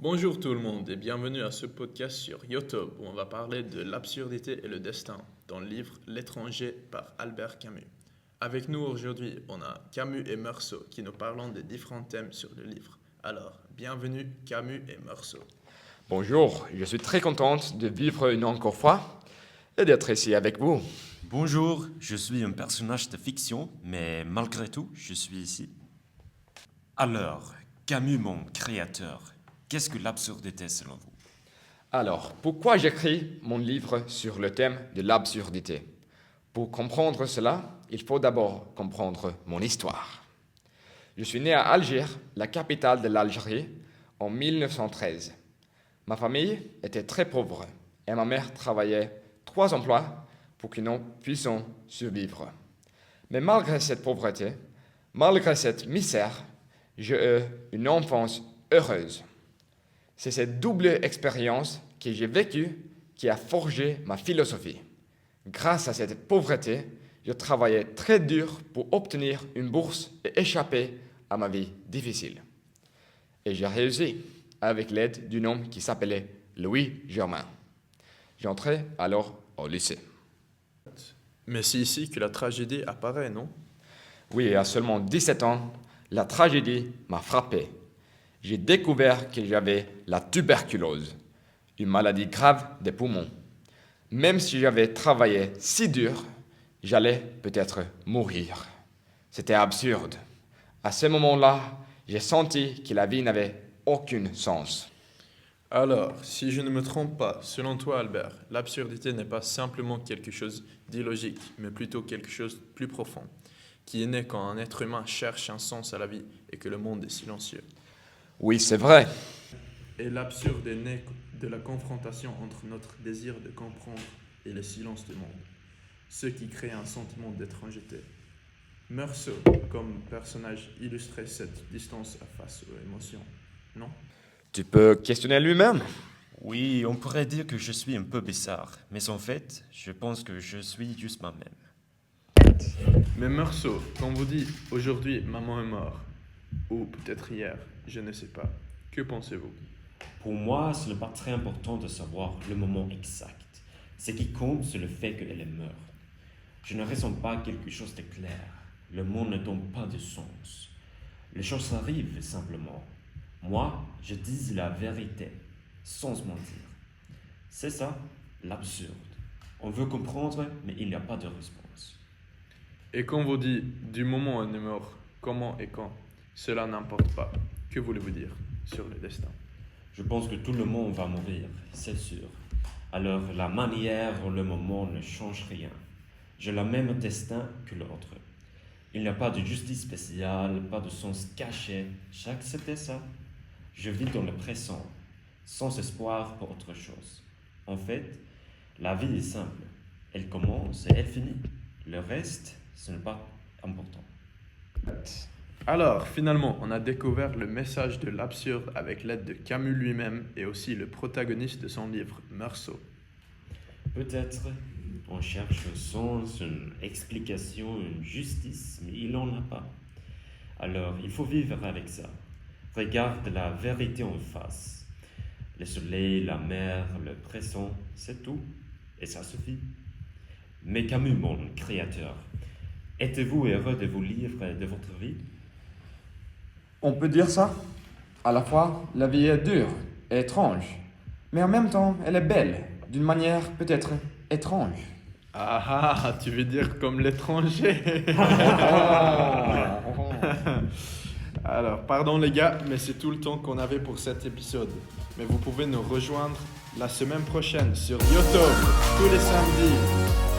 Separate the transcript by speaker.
Speaker 1: Bonjour tout le monde et bienvenue à ce podcast sur YouTube où on va parler de l'absurdité et le destin dans le livre L'étranger par Albert Camus. Avec nous aujourd'hui, on a Camus et Meursault qui nous parlent des différents thèmes sur le livre. Alors, bienvenue Camus et Meursault.
Speaker 2: Bonjour, je suis très contente de vivre une encore fois et d'être ici avec vous.
Speaker 3: Bonjour, je suis un personnage de fiction, mais malgré tout, je suis ici. Alors, Camus, mon créateur, qu'est-ce que l'absurdité selon vous?
Speaker 2: Alors, pourquoi j'écris mon livre sur le thème de l'absurdité? Pour comprendre cela, il faut d'abord comprendre mon histoire. Je suis né à Alger, la capitale de l'Algérie, en 1913. Ma famille était très pauvre et ma mère travaillait 3 emplois pour que nous puissions survivre. Mais malgré cette pauvreté, malgré cette misère, j'ai eu une enfance heureuse. C'est cette double expérience que j'ai vécue qui a forgé ma philosophie. Grâce à cette pauvreté, je travaillais très dur pour obtenir une bourse et échapper à ma vie difficile. Et j'ai réussi avec l'aide d'un homme qui s'appelait Louis Germain. J'entrais alors au lycée.
Speaker 1: Mais c'est ici que la tragédie apparaît, non?
Speaker 2: Oui, à seulement 17 ans, la tragédie m'a frappé. J'ai découvert que j'avais la tuberculose, une maladie grave des poumons. Même si j'avais travaillé si dur, j'allais peut-être mourir. C'était absurde. À ce moment-là, j'ai senti que la vie n'avait aucun sens.
Speaker 1: Alors, si je ne me trompe pas, selon toi Albert, l'absurdité n'est pas simplement quelque chose d'illogique, mais plutôt quelque chose de plus profond, qui est né quand un être humain cherche un sens à la vie et que le monde est silencieux.
Speaker 2: Oui, c'est vrai.
Speaker 1: Et l'absurde est né de la confrontation entre notre désir de comprendre et le silence du monde, ce qui crée un sentiment d'étrangeté. Meursault, comme personnage, illustrait cette distance face aux émotions, non?
Speaker 2: Tu peux questionner lui-même.
Speaker 3: Oui, on pourrait dire que je suis un peu bizarre, mais en fait, je pense que je suis juste moi-même.
Speaker 1: Mais Meursault, quand vous dites aujourd'hui maman est morte, ou peut-être hier, je ne sais pas, que pensez-vous?
Speaker 4: Pour moi, ce n'est pas très important de savoir le moment exact. Ce qui compte, c'est le fait qu'elle est morte. Je ne ressens pas quelque chose de clair. Le monde ne donne pas de sens. Les choses arrivent simplement. Moi, je dis la vérité, sans mentir. C'est ça, l'absurde. On veut comprendre, mais il n'y a pas de réponse.
Speaker 1: Et quand vous dites du moment où on est mort, comment et quand, cela n'importe pas. Que voulez-vous dire sur le destin?
Speaker 4: Je pense que tout le monde va mourir, c'est sûr. Alors la manière ou le moment ne change rien. J'ai le même destin que l'autre. Il n'y a pas de justice spéciale, pas de sens caché. J'accepte ça. Je vis dans le présent, sans espoir pour autre chose. En fait, la vie est simple. Elle commence et elle finit. Le reste, ce n'est pas important.
Speaker 1: Alors, finalement, on a découvert le message de l'absurde avec l'aide de Camus lui-même et aussi le protagoniste de son livre, Meursault.
Speaker 4: Peut-être on cherche un sens, une explication, une justice, mais il n'en a pas. Alors, il faut vivre avec ça. Regarde la vérité en face. Le soleil, la mer, le présent, c'est tout. Et ça suffit. Mais Camus, mon créateur, êtes-vous heureux de vos livres et de votre vie?
Speaker 2: On peut dire ça. À la fois, la vie est dure et étrange, mais en même temps, elle est belle, d'une manière peut-être étrange.
Speaker 1: Ah, tu veux dire comme l'étranger? Alors, pardon les gars, mais c'est tout le temps qu'on avait pour cet épisode. Mais vous pouvez nous rejoindre la semaine prochaine sur YouTube, tous les samedis.